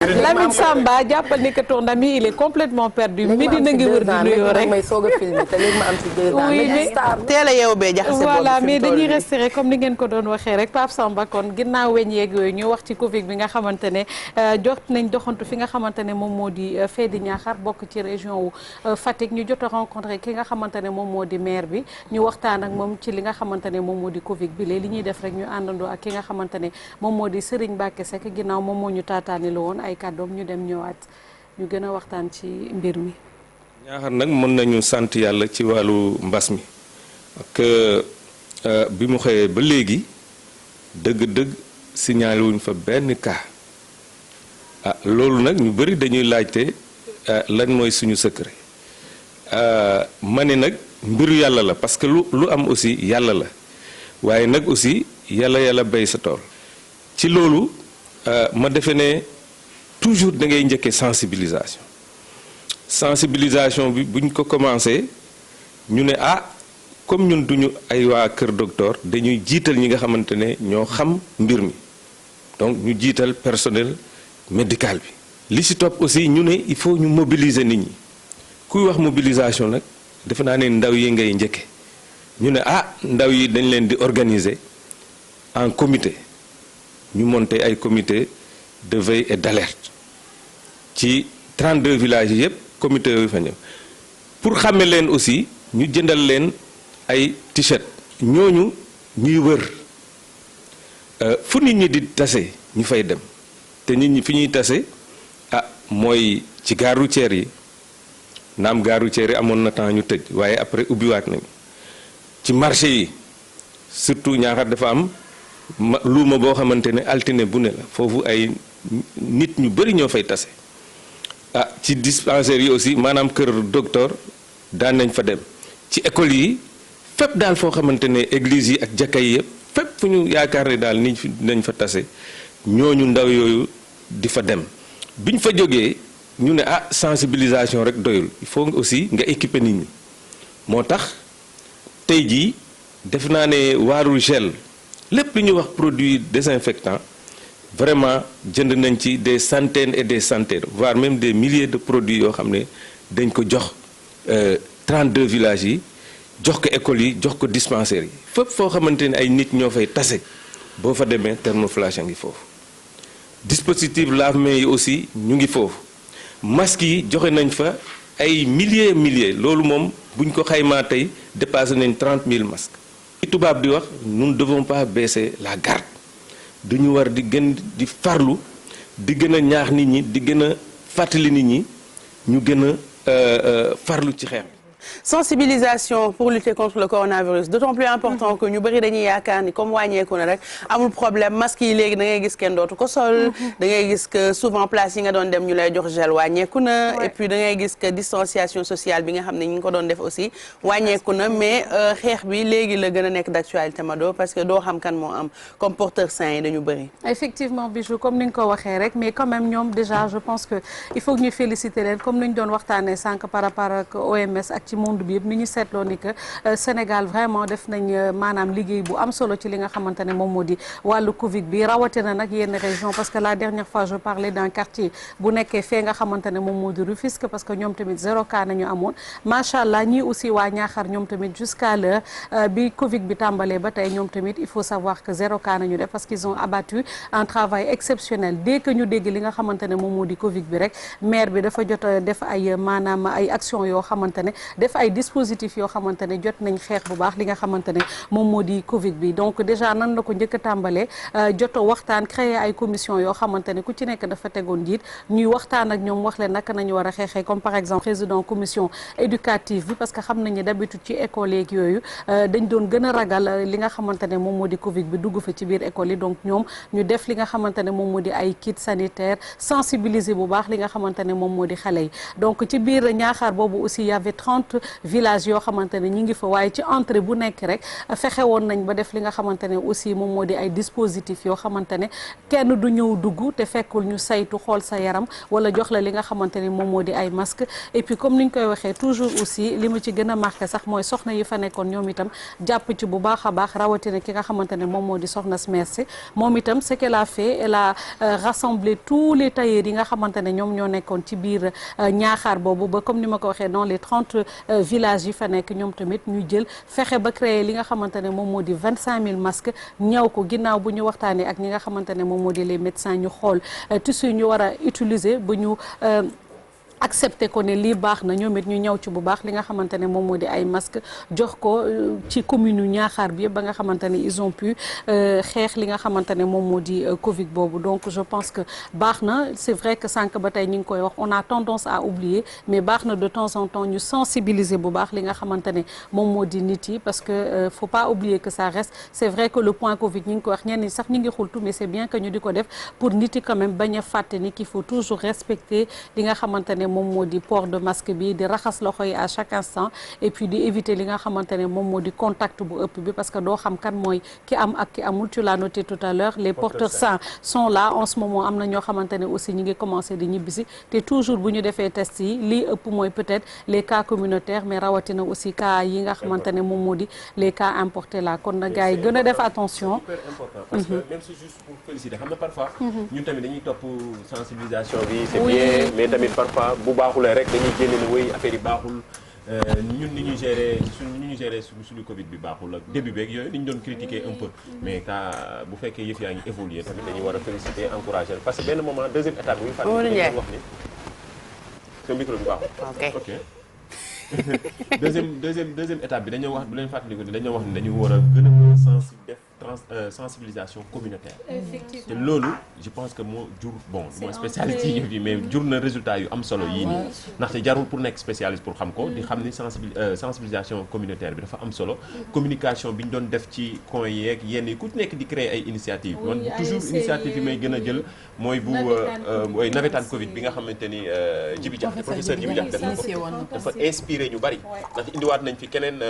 Lamine Samba jàppal ni que ton ami il est complètement perdu. Medina ngi wër di nuyoo rek may soog a filmé te léegi ma am ci 2 ans. oui mais teel a yeewu bee jaxase voilà mais dañuy rester rek comme ni ngeen ko doon waxee rek Pape Samba kon ginnaaw weñ yeeg yooyu ñu wax ci Covid bi nga xamante ne jot nañ doxantu fi nga xamante ne moom moo di Fedi Niakhar bokk ci région wu Fatick ñu jot a rencontré ki nga xamante ne moom moo di maire bi ñu waxtaan ak moom ci li nga xamante ne moom moo di Covid bi léegi li ñuy def rek ñu àndandoo ak ki nga xamante ne moom moo di Serigne Mbacké Seck ginnaaw moom moo ñu taataani la woon ay kàddoom ñu dem ñëwaat ñu gën a waxtaan ci mbir mi. Niakhar nag mën nañu sant yàlla ci wàllu mbas mi ak bi mu xëyee ba léegi dëgg-dëgg signalé wuñ fa benn cas loolu nag ñu bëri dañuy laajte lan mooy suñu secret ma ne nag mbiru yàlla la parce que lu am aussi yàlla la waaye nag aussi yàlla bay sa tool ci loolu ma defe ne toujours da ngay njëkkee sensibilisation bi buñ ko commencé ñu ne comme ñun duñu ay waa kër docteur dañuy jiital ñi nga xamante ne ñoo xam mbir mi donc ñu jiital personnel médical bi li ci topp aussi ñu ne il faut ñu mobiliser nit ñi kuy wax mobilisation nag defe naa ne ndaw yi ngay njëkke ñu ne ndaw yi dañ leen di organiser en comité ñu monter ay comité de veille et d'alerte ci 32 villages yi yëpp comité yooyu fa ñëw pour xàmme leen aussi ñu jëndal leen ay t-shirt ñooñu ñuy wër fu nit ñi di tase ñu fay dem te nit ñi fi ñuy tase mooy ci gare routière yi naam gare routière yi amoon na temps ñu tëj waaye après ubbiwaat nañu ci marché yi surtout Niakhar dafa am luuma boo xamante ne altine bu ne la foofu ay nit ñu bëri ñoo fay tase ci dispensaires yi aussi maanaam kër docteur daan nañ fa dem ci école yi fépp daal foo xamante ne église yi ak jàkka yi yëpp fépp fu ñu yaakaar ne daal nit nañ fa tase ñooñu ndaw yooyu di fa dem biñ fa jógee ñu ne sensibilisation rek doyul il faut aussi nga équiper nit ñi moo tax tey jii def naa ne waaru gel lépp lu ñuy wax produit désinfectant vraiment jënd nañ ci des centaines et des centaines voire même des milliers de produits yoo xam ne dañ ko jox 32 villages yi jox ko écoles yi jox ko dispensaires yi fépp foo xamante ne ay nit ñoo fay tase boo fa demee thermoflash a ngi foofu dispositif lave-mains yi aussi ñu ngi foofu masques yi joxe nañ fa ay milliers loolu moom buñ ko xaymaa tey dépassé nañ 30 000 masques. li tubaab di wax nous ne devons pas baisser la garde duñu war di gën di farlu di gën a ñaax nit ñi di gën a fàttali nit ñi ñu gën a farlu ci xeex. sensibilisation pour lutter contre le coronavirus d'autant plus important que ñu bëri dañuy yaakaar ni comme wàññeeku na rek amul problème masque yi léegi da ngay gis kenn dootu ko sol da ngay gis que souvent place yi nga doon dem ñu lay jox gel wàññeeku na et puis da ngay gis que distanciation sociale bi nga xam ne ñu ngi ko doon def aussi wàññeeku na mais xeex bi léegi la gën a nekk d'actualité Mado parce que doo xam kan moo am comme porteur sain yi dañu bëri. effectivement Bijou comme ni nga ko waxee rek mais quand même ñoom déjà je pense que il faut que ñu féliciter leen comme ni ñu doon waxtaanee sànq par rapport ak OMS ak ci monde bi yëpp ni ñu seetloo ni que Sénégal vraiment def nañ maanaam liggéey bu am solo ci li nga xamante ne moom moo di wàllu Covid bi rawatina nag yenn région parce que la dernière fois je parlais d'un quartier bu nekkee fee nga xamante ne moom moo di Rufisque parce que ñoom tamit 0 cas nañu amoon macha allah ñii aussi waa Niakhar ñoom tamit jusqu'à l'heure bi Covid bi tàmbalee ba tey ñoom tamit il faut savoir que 0 cas nañu def parce qu'ils ont abattu un travail exceptionnel dès que ñu dégg li nga xamante ne moom moo di Covid bi rek maire bi dafa jot a def ay maanaam ay action yoo xamante ne def ay dispositifs yoo xamante ne jot nañ xeex bu baax li nga xamante ne moom moo di Covid bi donc déjà nan la ko njëkk a tàmbalee joto waxtaan créer ay commission yoo xamante ne ku ci nekk dafa tegoon njiit ñuy waxtaan ak ñoom wax leen naka nañu war a xeexee comme par exemple président commission éducative bi parce que xam nañu d'habitude ci école yeeg yooyu dañ doon gën a ragal li nga xamante ne moom moo di Covid bi dugg fa ci biir école yi donc ñoom ñu def li nga xamante ne moom moo di ay kit sanitaire sensibiliser bu baax li nga xamante ne moom moo di xale yi donc ci biir Niakhar boobu aussi y avait 30 30 villages yoo xamante ne ñi ngi fa waaye ci entrée bu nekk rek fexe woon nañ ba def li nga xamante ne aussi moom moo di ay dispositifs yoo xamante ne kenn du ñëw dugg te fekkul ñu saytu xool sa yaram wala jox la li nga xamante ne moom moo di ay masques et puis comme ni ñu koy waxee toujours aussi li mu ci gën a marqué sax mooy soxna yi fa nekkoon ñoom itam jàpp ci bu baax a baax rawatina ki nga xamante ne moom moo di soxna Smersi moom itam ce qu'elle a fait elle a rassemblé tous les tailleurs yi nga xamante ne ñoom ñoo nekkoon ci biir ñaaxaar boobu ba comme ni ma ko waxee dans les 30 villages yi fa nekk ñoom tamit ñu jël fexe ba créer li nga xamante ne moom moo di 25000 masques ñaw ko ginnaaw bu ñu waxtaanee ak ñi nga xamante ne moom moo di les médecins ñu xool tissu ñu war a utiliser bu ñu accepté ko ne lii baax na ñoom it ñu ñëw ci bu baax li nga xamante ne moom moo di ay masque jox ko ci commune yu Niakhar bi yëpp ba nga xamante ne ils ont pu xeex li nga xamante ne moom moo di Covid boobu donc je pense que baax na c'est vrai que sànq ba tey ñu ngi koy wax on a tendance à oublier mais baax na de temps en temps ñu sensibiliser bu baax li nga xamante ne moom moo di nit yi parce que faut pas oublier que ça reste c'est vrai que le point Covid ñu ngi ko wax ñenn ñi sax ñu ngi xultu mais c'est bien que ñu di ko def pour nit yi quand même bañ a fàtte ni qu'il faut toujours respecter li nga xamante ne moom moo di port de masque bi di raxas loxo yi à chaque instant et puis di éviter li nga xamante ne moom moo di contact bu ëpp bi parce que doo xam kan mooy ki am ak ki amul tu l'as noté tout à l'heure les porteurs sains sont là en ce moment am na ñoo xamante ne aussi ñi ngi commencé di ñibbisi te toujours bu ñu defee test yi lii ëpp mooy peut-être les cas communautaires mais rawatina aussi cas yi nga xamante ne moom moo di les cas importés là kon na gars yi gën a def attention. C'est super important parce que même si juste pour féliciter xam na parfois ñun tamit dañuy topp sensibilisation bi c'est bien mais tamit parfois bu baaxulee rek dañuy génne ne wéy affaire yi baaxul ñun ni ñuy gérer suñu Covid bi baaxul ak début beeg yooyu ni ñu doon critiquer un peu mais bu fekkee yëf yaa ngi évoluer tamit dañuy war a féliciter encourager parce que benn moment deuxième étape bi fàttali dañu wax ni sa micro bi baaxul ok deuxième étape bi dañoo wax bu leen fàttaliku dañoo wax ni dañu war a gën a sensibilisation communautaire te loolu je pense que moo jur bon mooy spécialiste yi ñëw mais jur na résultat yu am solo yii nii ndaxte jarul pour nekk spécialiste pour xam ko di xam ni sensibilisation communautaire bi dafa am solo communication bi ñu doon def ci coin yeeg yenn yi ku nekk di créer ay initiative man toujours initiative yi may gën a jël mooy bu mooy navétane Covid bi nga xamante ni Djibi Diakhaté professeur Djibi Diakhaté dafa inspiré ñu bari ndax indiwaat nañ fi keneen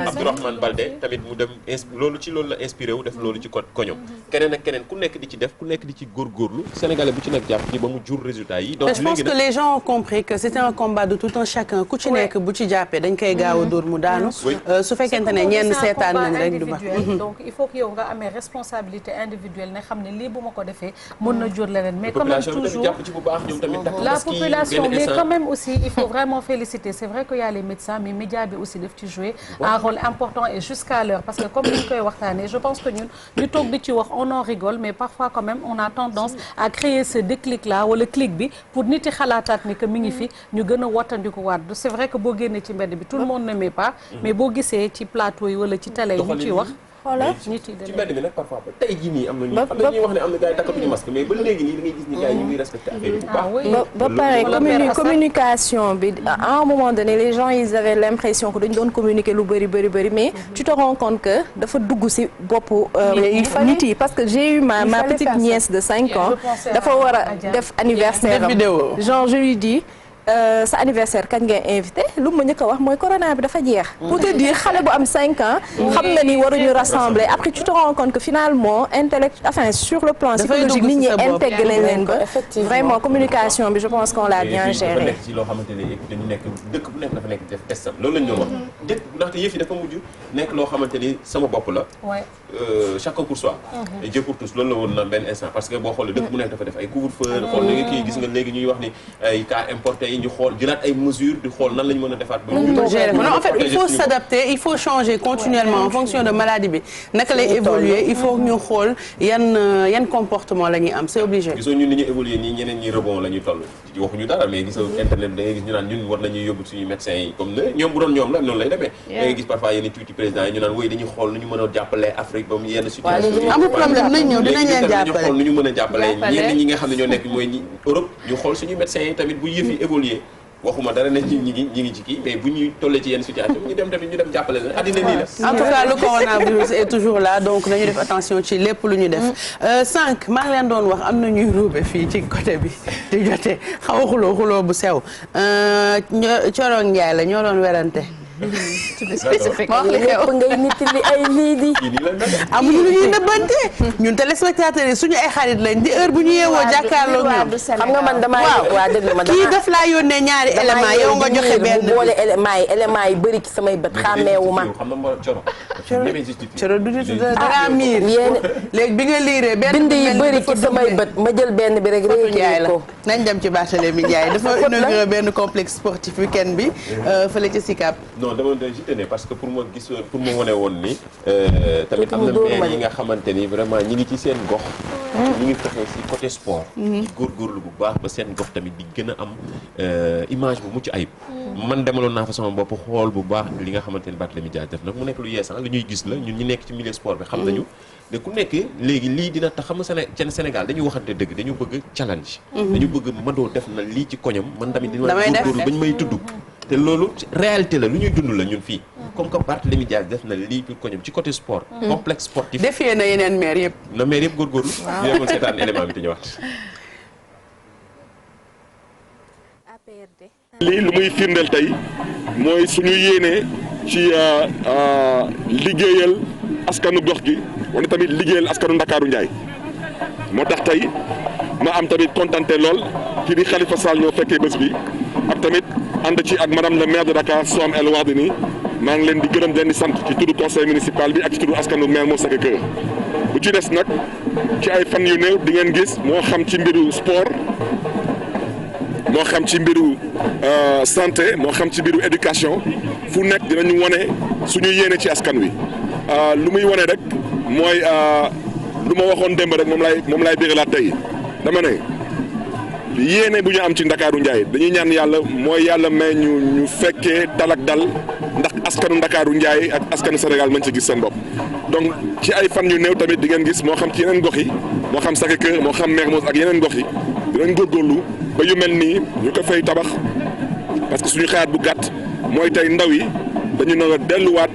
Abdourahmane Baldé tamit mu dem loolu ci loolu la inspiré wu def loolu ci koñom keneen ak keneen ku nekk di ci def ku nekk di ci góorgóorlu sénégalais bu ci nekk jàpp ci ba mu jur résultat yi donc je pense que les gens ont compris que c'était un combat de tout un chacun ku ci nekk bu ci jàppee dañ koy gaaw a dóor mu daanu su fekkente ne ñenn seetaan nañ rek du baax donc il faut que yow nga amee responsabilité individuelle ne xam ne lii bu ma ko defee mën na jur leneen mais quand même toujours jàpp ci bu baax ñoom tamit la population mais quand même aussi il faut vraiment féliciter c'est vrai qu'il y a les médecins mais médias bi aussi daf ci jouer un rôle important et jusqu'à l'heure parce que comme ni ñu koy waxtaanee je pense que ñun ñu toog di ci wax on en rigole mais parfois quand même on a tendance à créer ce déclic là wala clic bi pour nit yi xalaataat ni que mi ngi fi ñu gën a wattandiku waat c'est vrai que boo génnee ci mbedd bi tout le monde n'aime pas mais boo gisee ci plateau yi wala ci télé yi ñu ciy wax voilà nit yi ci mbedd bi nag parfois ba tey jii nii am na ñu xam dañuy wax ne am na gars yi takkatuñu masque mais ba léegi nii da ngay gis ni gars yi ñu ngi respecté affaire bi bu baax ba pare communication bi à un moment donné les gens ils avaient l'impression que dañu doon communiquer lu bëri mais tu te rends compte que dafa dugg ci boppu nit yi parce que j'ai eu ma petite nièce de 5 ans dafa war a def anniversaire am genre je lui dis sa anniversaire kañ ngay invité lu ma njëkk a wax mooy corona bi dafa jeex. pour te dire xale bu am 5 ans. xam na ni waruñu rassembler après tu te rends compte que finalement sur le plan psychologique nit ñi intégré leen ba. vraiment communication bi je pense qu'on l'a bien géré. dafa nekk ci loo xamante ne dañu nekk dëkk bu nekk dafa nekk def testam loolu lañ doon wax. dëkk ndaxte yëf yi dafa mujj nekk loo xamante ni sama bopp la. chacun pour soi. et Dieu pour tous loolu la woon na benn instant parce que boo xoolee dëkk bu nekk dafa def ay couvre-feu. xool léegi kii gis nga léegi ñuy wax ni ay cas importés ñu xool jëlaat ay mesures di xool nan la ñu mën a defaat ba en fait il faut s'adapter il faut changer continuellement en fonction de maladie bi naka lay évoluer il faut ñu xool yan comportement la ñuy am c'est obligé gisoo ñun ni ñu évoluer nii ñeneen ñi rebond la ñuy toll waxuñu dara mais gisoo internet da ngay gis ñu naan ñun war nañuy yóbbu suñu médecins yi comme ne ñoom bu doon ñoom la noonu lay demee da ngay gis parfois yenn tuuti présidents yi ñu naan woy dañuy xool nu ñu mën a jàppale Afrique ba mu yenn situation amul problème nañ ñëw dinañ leen jàppale xool nu ñu mën a jàppale ñenn ñi nga xam ne ñoo nekk mooy Europe ñu xool suñu médecins yi tamit bu yëf yi évoluer waxuma dara ne ñi ngi ci kii mais bu ñuy tollee ci yenn situation ñu dem tamit ñu dem jàppale leen àddina nii la. en tout cas le coronavirus est toujours là donc nañu def attention ci lépp lu ñu def. sànq maa ngi leen doon wax am na ñuy ruube fii ci côté bi di jotee xaw a xuloo bu sew Coro Ndiaye la ñoo doon werante. spécifique wax li xew ngay nit li ay lii di. amuñu lu ñuy nëbbante ñun téléspectateurs yi suñu ay xarit lañ di heure bu ñu yeewoo jàkkaarloo ñoom. xam nga man damaa waa déglu ma kii daf laa yónnee ñaari éléments yow nga joxe benn bu boole éléments yi bëri ci samay bët xàmmeewu ma. Coro du nit dangaa miir léegi bi nga liiree benn bind yi bëri ci samay bët ma jël benn bi rek réécrire ko. nañ dem ci Barthélémy Ndiaye dafa inauguré benn complexe sportif week-end bi fële ci Sicap. non dama doon ne parce que pour ma wane woon ni tamit am na maire yi nga xamante ni vraiment ñi ngi ci seen gox ñi ngi fexe si côté sport di góorgóorlu bu baax ba seen gox tamit di gën a am image bu mucc ayib man demaloon naa fa sama bopp xool bu baax li nga xamante ni Barthélémy Dias def nag mu nekk lu yeesan lu ñuy gis la ñun ñi nekk ci milieu sport bi xam nañu ne ku nekk léegi lii dina tax xam nga Sénégal dañuy waxante dëgg dañu bëgg challenge dañu bëgg Mado def na lii ci koñam man tamit dina góorgóorlu bañ may tudd te loolu réalité la lu ñuy dund la ñun fii comme que Barthélémy Dias def na lii pour koñam ci côté sport complexe sportif defee na yeneen maire yëpp na maire yëpp góorgóorlu ñu yemoon seetaan élément bi te ñëwaat lii lu muy firndeel tey mooy suñu yéenee ci liggéeyal askanu gox gi wala tamit liggéeyal askanu Ndakaaru Njaay moo tax tey ma am tamit kontante lool kii di Khalifa Sall ñoo fekkee bés bi ak tamit ànd ci ak madame le maire de Dakar Soham El Wardini maa ngi leen di gërëm leen di sant ci turu conseil municipal bi ak ci turu askanu maire moo Sacré-Cœur bu ci des nag ci ay fan yu néew di ngeen gis moo xam ci mbiru sport moo xam ci mbiru santé moo xam ci mbiru éducation fu nekk dinañu wane suñu yéene ci askan wi lu muy wane rek mooy lu ma waxoon démb rek moom laay béralaat tey dama ne yéene bu ñu am ci Ndakaaru Njaay dañuy ñaan yàlla mooy yàlla may ñu fekkee dal ak dal ndax askanu Ndakaaru Njaay ak askanu Sénégal mën ci gis seen bopp donc ci ay fan yu néew tamit di ngeen gis moo xam ci yeneen gox yi moo xam Sacré-Cœur moo xam Mermoz ak yeneen gox yi dinañ góorgóorlu ba yu mel nii ñu ko fay tabax parce que suñu xalaat bu gàtt mooy tey ndaw yi dañu nar a delluwaat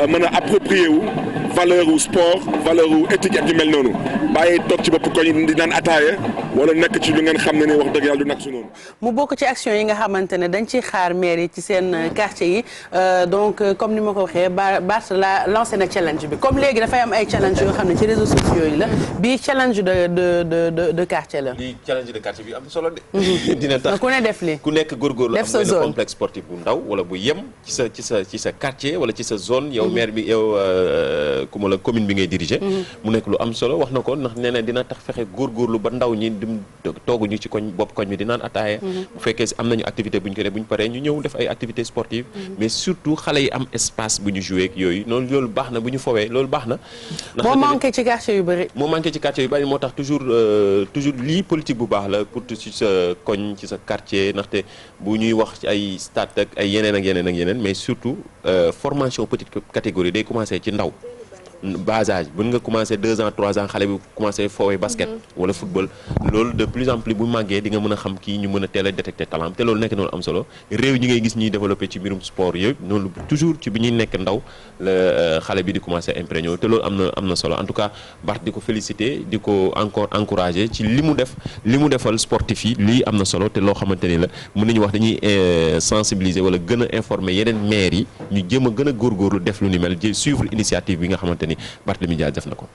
mën a approprier wu valeur wu sport valeur wu éthique ak yu mel noonu bàyyi toog ci bopp koñ di naan ataaya wala nekk ci lu ngeen xam ne ni wax dëgg yàlla du nag su noonu. mu bokk ci action yi nga xamante ne dañ ciy xaar maire yi ci seen quartier yi donc comme ni ma ko waxee Bart la lancé na challenge bi comme léegi dafay am ay challenge yoo xam ne ci réseaux sociaux yi la bii challenge de quartier la. lii challenge de quartier bi am solo de. dina tax ku ne def li ku nekk góorgóorlu def sa am zone benn complexe sportif bu ndaw wala bu yem ci sa quartier wala ci sa zone. yow maire bi yow kuma la commune bi ngay diriger. mu nekk lu am solo wax na ko ndax nee na dina tax fexe góorgóorlu ba ndaw ñi tooguñu ci bopp koñ bi di naan ataaya bu fekkee am nañu activité bu ñu ko def bu ñu paree ñu ñëw def ay activité sportive mais surtout xale yi am espace bu ñu joué ak yooyu noonu loolu baax na bu ñu fowee loolu baax na moo manqué ci quartier yu bëri moo tax toujours lii politique bu baax la pour ci sa koñ ci sa quartier ndaxte bu ñuy wax ci ay stade ak ay yeneen mais surtout formation petite catégorie day commencé ci ndaw bas âge bu nga commencé 2 ans 3 ans xale bi commencé foowee basket wala football loolu de plus en plus bu màggee di nga mën a xam kii ñu mën a teel a détecter talent te loolu nekk noonu am solo réew ñi ngay gis ñuy développé ci mbirum sport yooyu noonu toujours ci bi ñuy nekk ndaw la xale bi di commencé imprégné te loolu am na solo en tout cas Bart di ko féliciter di ko encore encourager ci li mu defal sportif yi lii am na solo te loo xamante ni la mën nañu wax dañuy sensibiliser wala gën a informer yeneen maires yi ñu jéem a gën a góorgóorlu def lu ni mel suivre initiative bi nga xamante ni Barthélémy Dias def na ko